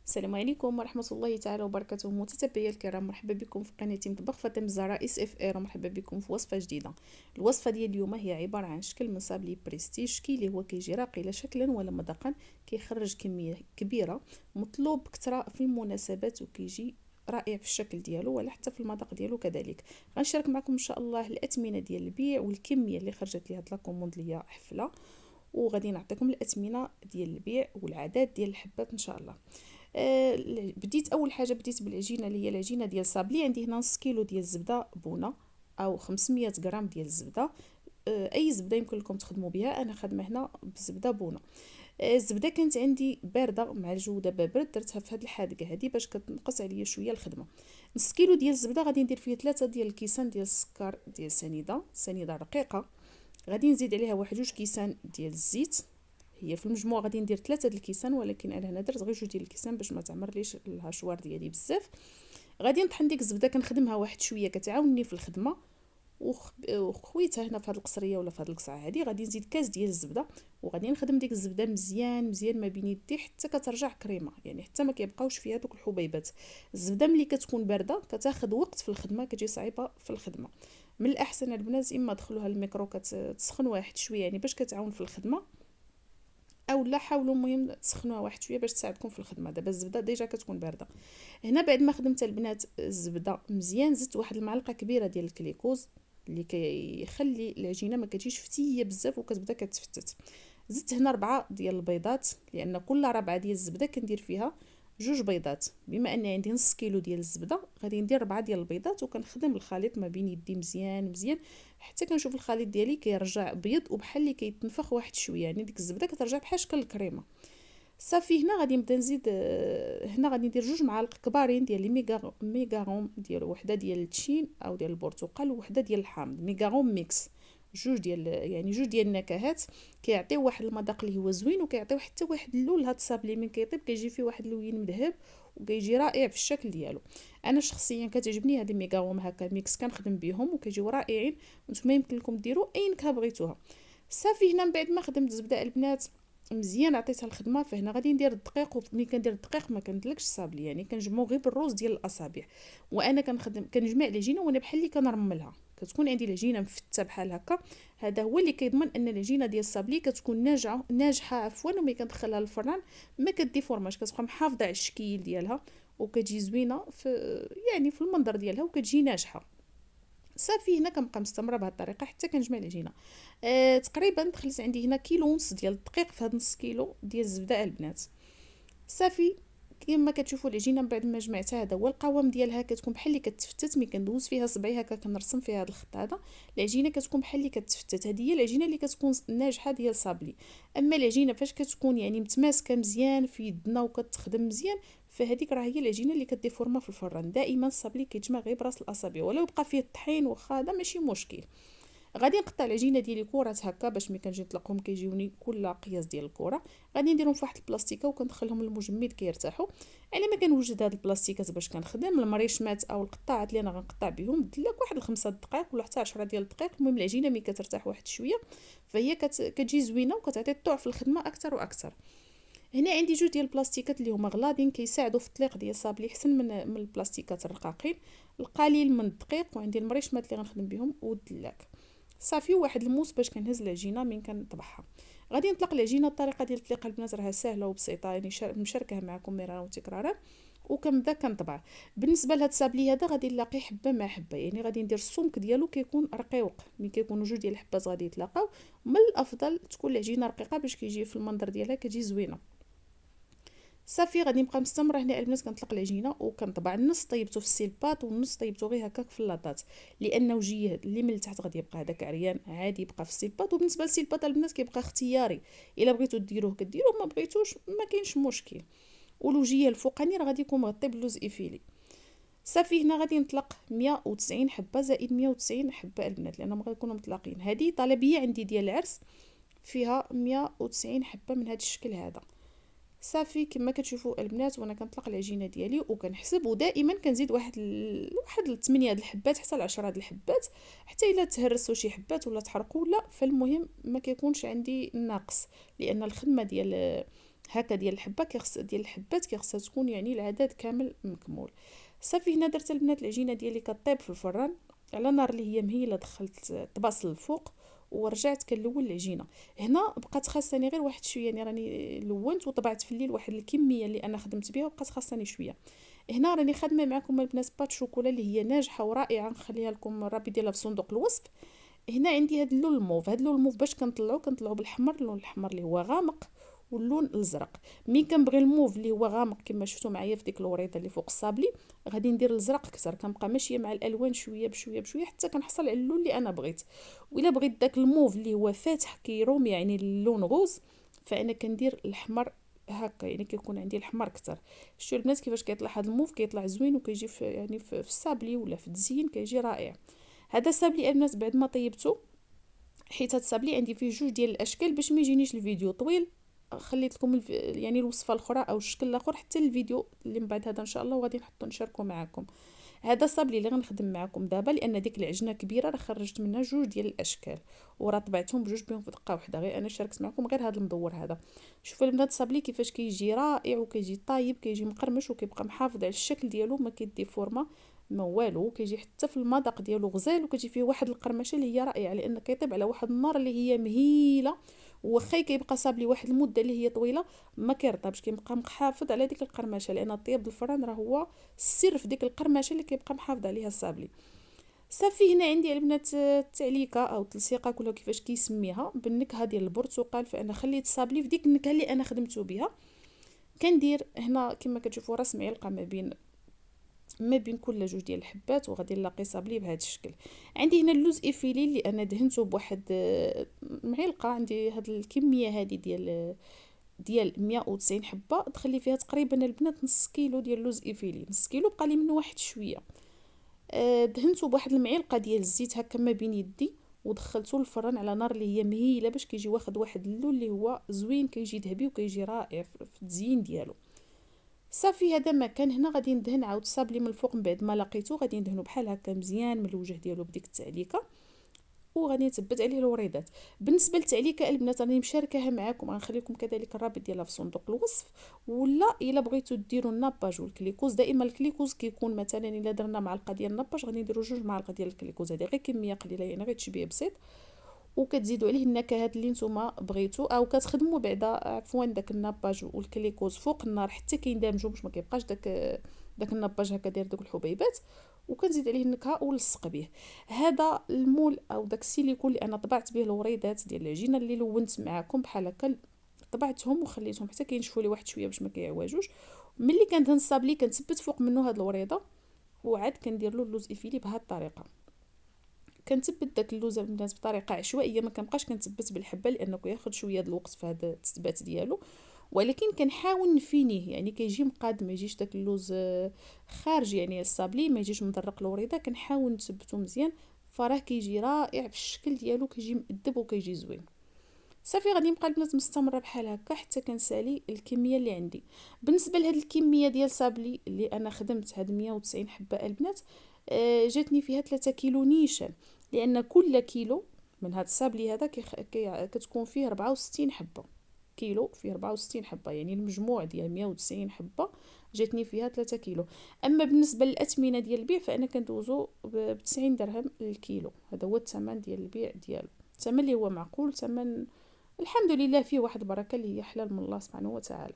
السلام عليكم ورحمة الله تعالى وبركاته متتبعي الكرام، مرحبا بكم في قناتي مطبخ فاطمة الزهراء اس اف ار. مرحبا بكم في وصفة جديدة. الوصفة ديال اليوم هي عبارة عن شكل من صابلي بريستيج اللي هو كيجي راقي لا شكلا ولا مذاقا، كيخرج كمية كبيرة، مطلوب كثرة في المناسبات وكيجي رائع في الشكل ديالو ولا حتى في المذاق ديالو كذلك. غنشارك معكم ان شاء الله الاثمنه ديال البيع والكميه اللي خرجت لي هاد لاكوموند ليا حفله، وغادي نعطيكم الاثمنه ديال البيع والعدد ديال الحبات ان شاء الله. بديت اول حاجه بديت بالعجينه اللي هي العجينه ديال صابلي. عندي هنا نص كيلو ديال الزبده بونه او 500 غرام ديال الزبده. اي زبده يمكن لكم تخدموا بها، انا خدمه هنا بالزبده بونه. الزبده كانت عندي بارده مع الجو دابا برد، درتها في هذه الحادقه هذه باش كتنقص عليا شويه الخدمه. نص كيلو ديال الزبده غادي ندير فيه 3 ديال الكيسان ديال السكر ديال سنيده رقيقه. غادي نزيد عليها واحد 2 كيسان ديال الزيت. هي في المجموع غادي ندير 3 د الكيسان، ولكن انا هنا درت غير 2 ديال الكيسان باش ما تعمرليش الهاشوار ديالي بزاف. غادي نطحن ديك الزبده كنخدمها واحد شويه كتعاونني في الخدمه. وخويتها هنا في هذه القصريه ولا في هذه القصعه هذه غادي نزيد كاس ديال الزبده، وغادي نخدم ديك الزبده مزيان مزيان ما بين يدي حتى كترجع كريمه، يعني حتى ما كيبقاوش فيها دوك الحبيبات. الزبده ملي كتكون بارده كتاخذ وقت في الخدمه، كتجي صعيبه في الخدمه. من الاحسن البنات اما دخلوها الميكرو كتسخن واحد شويه يعني باش كتعاون في الخدمه، او لا حاولوا المهم تسخنوها واحد شويه باش تساعدكم في الخدمه. دابا الزبده ديجا كتكون بارده. هنا بعد ما خدمت البنات الزبده مزيان زدت واحد المعلقه كبيره ديال الكليكوز اللي كيخلي العجينه ما كتجيش فتيه بزاف وكتبدا كتفتت. زدت هنا 4 ديال البيضات، لان كل ربعه ديال الزبده كندير فيها 2 بيضات. بما ان عندي نص كيلو ديال الزبده غادي ندير 4 ديال البيضات، وكنخدم الخليط ما بين يدي مزيان مزيان حتى كنشوف الخليط ديالي كيرجع بيض وبحال اللي كيتنفخ واحد شويه، يعني ديك الزبده كترجع بحال شكل الكريمه. صافي هنا غادي نبدا نزيد، هنا غادي ندير 2 معالق كبارين ديال لي ميغاغون ديال وحده ديال التشين او ديال البرتقال وحده ديال الحامض ميغاغون ميكس. 2 ديال النكهات كيعطيو واحد المذاق اللي هو زوين، وكيعطيو حتى واحد اللون لهاد الصابلي من كيطيب كيجي فيه واحد اللون مذهب وكيجي رائع في الشكل ديالو. انا شخصيا كتعجبني هاد الميغاغون هكا ميكس كنخدم بهم وكيجيو رائعين، وانتم يمكن لكم ديروا اي نكهه بغيتوها. صافي هنا من بعد ما خدمت الزبده البنات مزيان عطيتها الخدمه، فهنا غادي ندير الدقيق. وملي كندير الدقيق ما كندلكش الصابلي، يعني كنجمعو غير بالروز ديال الاصابع. وانا كنجمع العجينه وانا بحال اللي كنرملها، كتكون عندي العجينه مفته بحال هكا. هذا هو اللي كيضمن ان العجينه ديال الصابلي كتكون ناجحه عفوا، وملي كندخلها للفران ما كديفورماش، كتبقى محافظه على الشكل ديالها وكتجي زوينه في يعني في المنظر ديالها وكتجي ناجحه. صافي هنا كنبقى مستمره بهذه الطريقه حتى كنجمع العجينه. تقريبا دخلت عندي هنا كيلو ونص ديال الدقيق في هذا نص كيلو ديال الزبده البنات. صافي كما كتشوفوا العجينه من بعد ما جمعتها هذا هو القوام ديالها، كتكون بحال اللي كتفتت. ملي كندوز فيها صبعي هكا كنرسم فيها هذا الخط هذا، العجينه كتكون بحال اللي كتفتت. هذه هي العجينه اللي كتكون ناجحه ديال صابلي. اما العجينه فاش كتكون يعني متماسكه مزيان في يدنا وكتخدم مزيان، فهذيك راه هي العجينه اللي كديفورما في الفران. دائما الصابلي كيتجمع غير براس الاصابع، ولو بقى فيه الطحين واخا هذا ماشي مشكل. غادي نقطع العجينه ديالي كرات هكا باش ملي كنجي نطلقهم كيجيوني كل قياس ديال الكره. غادي نديرهم في واحد البلاستيكه وكندخلهم للمجمد كيرتاحوا. على ما كنوجد هاد البلاستيكات باش كنخدم المريشمات او القطاعات اللي انا غنقطع بهم دلك واحد 5 دقائق ولا حتى 10 ديال الدقائق. المهم العجينه ملي كترتاح واحد شويه فهي كتجي زوينه وكتعطي الطوع في الخدمه اكثر واكثر. هنا عندي 2 ديال البلاستيكات اللي هما غلاضين كيساعدوا في التطليق ديال الصابلي احسن من البلاستيكات الرقاقين. القليل من الدقيق وعندي المريشمات اللي غنخدم بهم والدلاك. صافي واحد الموس باش كنهز العجينه من كنطبخها. غادي نطلق العجينه. الطريقه ديال التطليق البنات راها سهله وبسيطه، يعني مشاركه معكم مرارا وتكرارا وكنبدا كنطبع. بالنسبه لهاد السابلي هذا غادي نلاقي حبه مع حبه، يعني غادي ندير السمك ديالو كيكون رقيق. ملي كيكونوا 2 ديال الحبات غادي يتلاقاو، من الافضل تكون العجينه رقيقه باش كيجي في المنظر ديالها كتجي زوينه. صافي غادي نبقى مستمره هنا البنات كنطلق العجينه وكنطبع. النص طيبته في السيلباط والنص طيبته غير هكاك في اللاطات، لان وجيه اللي من التحت غادي يبقى هذاك عريان عادي يبقى في السيلباط. وبالنسبه للسيلباط البنات كيبقى اختياري، الا بغيتو ديروه كديروه، ما بغيتوش ما كاينش مشكل. والوجيه الفوقاني راه غادي يكون مغطي بلوز ايفيلي. صافي هنا غادي نطلق 190 حبه زائد 190 حبه البنات لانهم غيكونوا مطلقين. هذه طلبيه عندي ديال العرس فيها 190 حبه من هذا الشكل هذا. صافي كما كتشوفوا البنات وانا كنطلق العجينه ديالي وكنحسب، ودائما كنزيد واحد 8 هاد الحبات حتى 10 هاد الحبات، حتى الا تهرسوا شي حبات ولا تحرقوا لا، فالمهم ما كيكونش عندي ناقص، لان الخدمه ديال هكا ديال الحبه ديال الحبات كيخصها تكون يعني العدد كامل مكمول. صافي هنا درت البنات العجينه ديالي كطيب في الفران على نار اللي هي مهيله، دخلت الطباس الفوق ورجعت كنلون العجينه. هنا بقات خاصني غير واحد شويه، يعني راني لونت وطبعت في الليل واحد الكميه اللي انا خدمت بها وبقات خاصني شويه. هنا راني خادمه معكم البنات بات شوكولا اللي هي ناجحه ورائعه، نخليها لكم رابي ديالها في صندوق الوصف. هنا عندي هاد اللون الموف، هاد اللون الموف باش كنطلعو بالحمر، اللون الاحمر اللي هو غامق واللون الازرق. مي كنبغي الموف اللي هو غامق كما شفتوا معايا في ديك الوريضه اللي فوق الصابلي، غادي ندير الازرق اكثر، كنبقى ماشيه مع الالوان شويه بشويه بشويه حتى كنحصل على اللون اللي انا بغيت. والا بغيت داك الموف اللي هو فاتح كيروم يعني اللون غوز، فانا كندير الاحمر هكا، يعني كيكون عندي الاحمر اكثر. شتو البنات كيفاش كيطلع هذا الموف، كيطلع زوين وكيجي في يعني في الصابلي ولا في التزيين كيجي رائع. هذا الصابلي البنات بعد ما طيبته، حيت هاد الصابلي عندي فيه جوج ديال الاشكال باش ما يجينيش الفيديو طويل، خليت لكم يعني الوصفه الاخرى او الشكل الاخر حتى الفيديو اللي من بعد هذا ان شاء الله، وغادي نحطو نشاركو معكم. هذا الصابلي اللي غنخدم معكم دابا، لان ديك العجنه كبيره راه خرجت منها جوج ديال الاشكال وراه طبعتهم بجوج بهم في دقه واحده، غير انا شاركت معكم غير هذا المدور هذا. شوفوا البنات الصابلي كيفاش كيجي رائع وكيجي طايب، كيجي مقرمش وكيبقى محافظ على الشكل ديالو، ما كيدي فورمه ما والو، كيجي حتى في المذاق ديالو غزال وكيجي فيه واحد القرمشه اللي هي رائعه، لان كيطيب على واحد النار اللي هي مهيله. وخا كيبقى صابلي واحد المده اللي هي طويله ما كيرطبش، كيبقى محافظ على ديك القرمشه، لان الطياب الفران راه هو السر في ديك القرمشه اللي كيبقى محافظ عليها الصابلي. صافي هنا عندي البنات التعليكه او تلصيقه كلها كيفاش كيسميها بالنكهه ديال البرتقال، فانا خليت الصابلي في ديك النكهه اللي انا خدمته بها. كندير هنا كما كتشوفوا راس معلقه ما بين كل جوج ديال الحبات، وغادي نلاقي صابلي بهذا الشكل. عندي هنا اللوز افيلي اللي انا دهنته بواحد معلقه، عندي هاد الكميه هذه ديال 190 حبه، تخلي فيها تقريبا البنات نص كيلو ديال اللوز افيلي، نص كيلو بقى لي منه واحد شويه. دهنته بواحد المعلقه ديال الزيت هكا ما بين يدي، ودخلته للفران على نار اللي هي مهيله باش كيجي واخد واحد اللون اللي هو زوين، كيجي ذهبي وكيجي رائع في التزيين ديالو. صافي هذا ما كان. هنا غادي ندهن عاود الصابلي من الفوق، من بعد ما لقيته غادي ندهنو بحال هكا مزيان من الوجه ديالو بديك التعليكه، وغادي نثبت عليه الوريدات. بالنسبه للتعليكه البنات راني مشاركاها معكم، غنخلي لكم كذلك الرابط ديالها في صندوق الوصف. ولا الا بغيتو ديروا الناباج والكليكوز، دائما الكليكوز كيكون مثلا الا درنا معلقه ديال الناباج غادي نديروا جوج معالق ديال الكليكوز، هذه غير كميه قليله يعني غير تشبيه بسيط، وكتزيدوا عليه النكهات اللي نتوما بغيتو، او كتخدموا بعدا عفوا داك الناباج والكليكوز فوق النار حتى كيندمجوا باش ما كيبقاش داك الناباج هكا داير دوك الحبيبات، وكنزيد عليه النكهه ونلصق به. هذا المول او داك السيليكون اللي انا طبعت به الوريدات ديال العجينه اللي لونت معكم بحال هكا، طبعتهم وخليتهم حتى كينشفوا لي واحد شويه باش ما كيعواجوش. ملي كندهن الصابلي كنثبت فوق منه هاد الوريده، وعاد كندير له اللوز افيلي بهاد الطريقه. كنثبت داك اللوز البنات بطريقه عشوائيه، ما كنبقاش كنثبت بالحبه لانه كياخذ شويه د الوقت في هذا التثبات ديالو، ولكن كنحاول نفينيه يعني كيجي مقاد، ما يجيش داك اللوز خارج يعني الصابلي ما يجيش مدرق الوريده، كنحاول نثبتو مزيان، فراه كيجي رائع في الشكل ديالو، كيجي مؤدب وكيجي زوين. صافي غادي نبقى البنات مستمره بحال هكا حتى كنسالي الكميه اللي عندي. بالنسبه لهاد الكميه ديال صابلي اللي انا خدمت هاد 190 حبه البنات، جاتني فيها 3 كيلو نيشان، لان كل كيلو من هاد الصابلي هذا كتكون فيه 64 حبه، كيلو فيه 64 حبه، يعني المجموع ديال 190 حبه جاتني فيها 3 كيلو. اما بالنسبه للاثمنه ديال البيع فانا كندوزو ب 90 درهم للكيلو، هذا هو الثمن ديال البيع ديالو، الثمن اللي هو معقول، ثمن الحمد لله فيه واحد البركه اللي هي حلال من الله سبحانه وتعالى،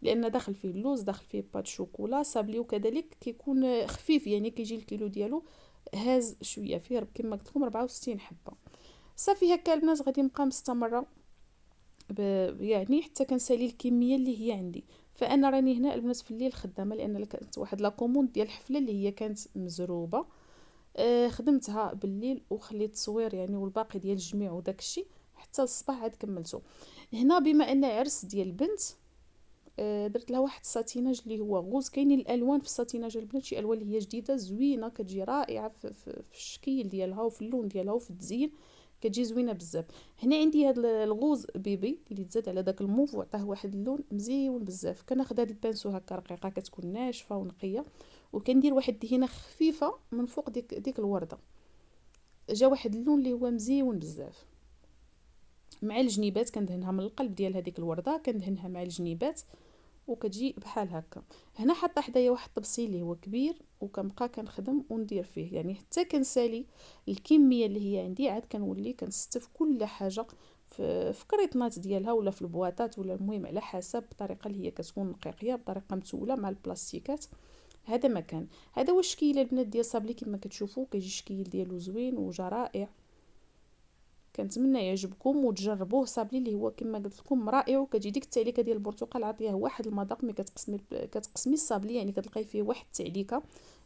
لان داخل فيه اللوز، داخل فيه بات شوكولا صابلي، وكذلك كيكون خفيف يعني كيجي الكيلو ديالو هاز شويه، فيه كما قلت لكم 64 حبه. صافي هكا البنات غادي نبقى مستمره يعني حتى كنسالي الكميه اللي هي عندي. فانا راني هنا البنات في الليل خدامه، لان كانت واحد لا كوموند ديال الحفله اللي هي كانت مزروبه، خدمتها بالليل وخليت التصوير يعني والباقي ديال الجميع وداك الشيء حتى الصباح عاد كملته. هنا بما ان عرس ديال البنت، درت لها واحد الساتيناج اللي هو غوز، كاينين الالوان في الساتيناج البنات شي الوان اللي هي جديده زوينه كتجي رائعه في الشكل ديالها وفي اللون ديالها وفي التزيين، كتجي زوينه بزاف. هنا عندي هذا الغوز بيبي اللي تزاد على داك الموف وعطاه واحد اللون مزيون بزاف. كناخذ هذا البانسو هكا رقيقه كتكون ناشفه ونقيه، وكندير واحد الدهينه خفيفه من فوق ديك الورده، جا واحد اللون اللي هو مزيون بزاف. مع الجنيبات كندهنها من القلب ديال هذيك الورده، كندهنها مع الجنيبات وكتجي بحال هكا. هنا حاطه حدايا واحد الطبسيل اللي هو كبير، وكنبقى كنخدم وندير فيه يعني حتى كنسالي الكميه اللي هي عندي، عاد كنولي كنستف كل حاجه في كريطنات ديالها ولا في البواطات، ولا المهم على حسب الطريقه اللي هي كتكون نقيقيه بطريقه متوله مع البلاستيكات. هذا مكان، هذا هو الشكل البنات ديال صابلي كما كتشوفوا، كيجي الشكل ديالو زوين وجا رائع. كنتمنى يعجبكم وتجربوه. صابلي اللي هو كما قلت لكم رائع، وكتجي ديك التعليكه ديال البرتقال عطيها واحد المذاق. ملي كتقسمي الصابلي يعني كتلقاي فيه واحد التعليكه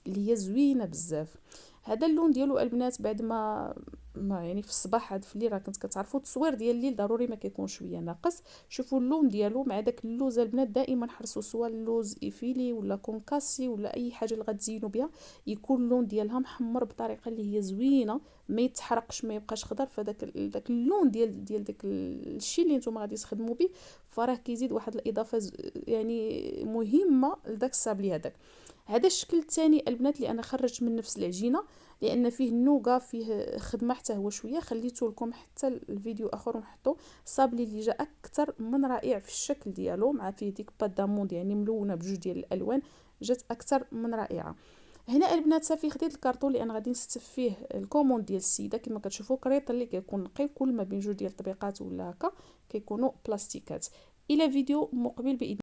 اللي هي زوينه بزاف. هذا اللون ديالو البنات بعد ما يعني في الصباح عاد في الليل راه كنت كتعرفوا التصوير ديال الليل ضروري ما كيكون شويه ناقص. شوفوا اللون ديالو مع داك اللوز البنات، دائما حرصوا سواء اللوز ايفيلي ولا كونكاسي ولا اي حاجه اللي غتزينوا بها يكون اللون ديالها محمر بطريقه اللي هي زوينه، ما يتحرقش ما يبقاش خضر. فداك داك اللون ديال داك الشيء اللي نتوما غادي تخدموا به، فراه كيزيد واحد الاضافه يعني مهمه لداك الصابلي هذاك. هذا الشكل الثاني البنات اللي انا خرجت من نفس العجينه، لان فيه النوغا فيه خدمه حتى هو شويه، خليته لكم حتى الفيديو اخر ونحطو. صابلي اللي جا اكثر من رائع في الشكل ديالو، مع فيه ديك بات داموند يعني ملونه بجوج ديال الالوان، جات اكثر من رائعه. هنا البنات صافي خديت الكارطون اللي انا غادي نستف فيه الكوموند ديال السيده. كما كتشوفوا كريط اللي كيكون نقي، كل ما بين جوج ديال الطبيقات ولا هكا كيكونوا بلاستيكات. الى فيديو مقبل باذن